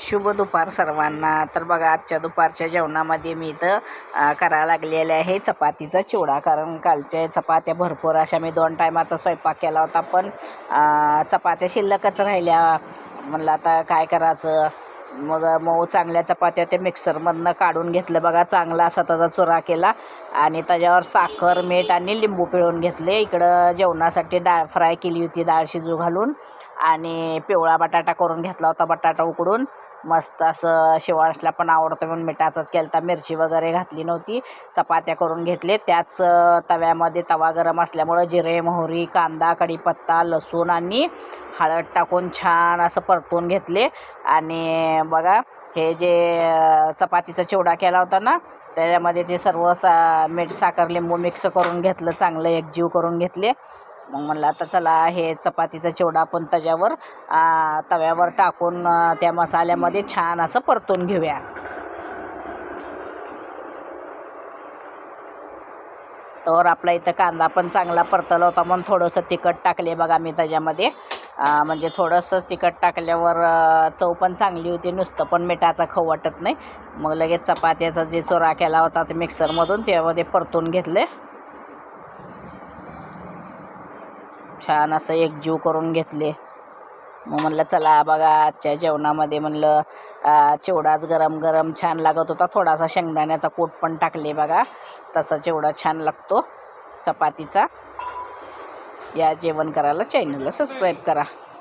शुभ दुपार सर्वांना. तर बघा, आजच्या दुपारच्या जेवणामध्ये मी इथं करायला लागलेले आहे चपातीचा चिवडा. कारण कालच्या चपात्या भरपूर अशा मी 2 टायमाचा स्वयंपाक केला होता, पण चपात्या शिल्लकच राहिल्या. म्हणलं आता काय करायचं. मग मऊ चांगल्या चपात्या ते मिक्सरमधनं काढून घेतलं बघा. चांगला असा त्याचा चुरा केला आणि त्याच्यावर साखर, मीठ आणि लिंबू पिळून घेतले. इकडं जेवणासाठी डाळ फ्राय केली होती, डाळ शिजू घालून, आणि पिवळा बटाटा करून घेतला होता. बटाटा उकडून मस्त असं, शिवाळसला पण आवडतं म्हणून मिठाचाच केलता, मिरची वगैरे घातली नव्हती. चपात्या करून घेतले. त्याच तव्यामध्ये तवा गरम असल्यामुळं जिरे, मोहरी, कांदा, कढीपत्ता, लसूण आणि हळद टाकून छान असं परतून घेतले. आणि बघा, हे जे चपातीचा चिवडा केला होता ना, त्याच्यामध्ये ते सर्व मीठ, साखर, लिंबू मिक्स करून घेतलं, चांगलं एकजीव करून घेतले. मग म्हणलं आता चला हे चपातीचा चिवडा आपण त्याच्यावर तव्यावर टाकून त्या मसाल्यामध्ये छान असं परतून घेऊया. तर आपला इथं कांदा पण चांगला परतला होता, म्हणून थोडंसं तिखट टाकले बघा मी त्याच्यामध्ये. म्हणजे थोडंसं तिखट टाकल्यावर चव पण चांगली होती, नुसतं पण मिठाचा खाऊ वाटत नाही. मग लगेच चपात्याचा जे चुरा केला होता ते मिक्सरमधून त्यामध्ये परतून घेतले. छान असं एकजीव करून घेतले. मग म्हणलं चला बघा, आजच्या जेवणामध्ये म्हणलं चिवडाच गरम गरम छान लागत होता. थोडासा शेंगदाण्याचा कूट पण टाकले बघा, तसा चिवडा छान लागतो चपातीचा. या जेवण करायला चॅनलला सबस्क्राईब करा.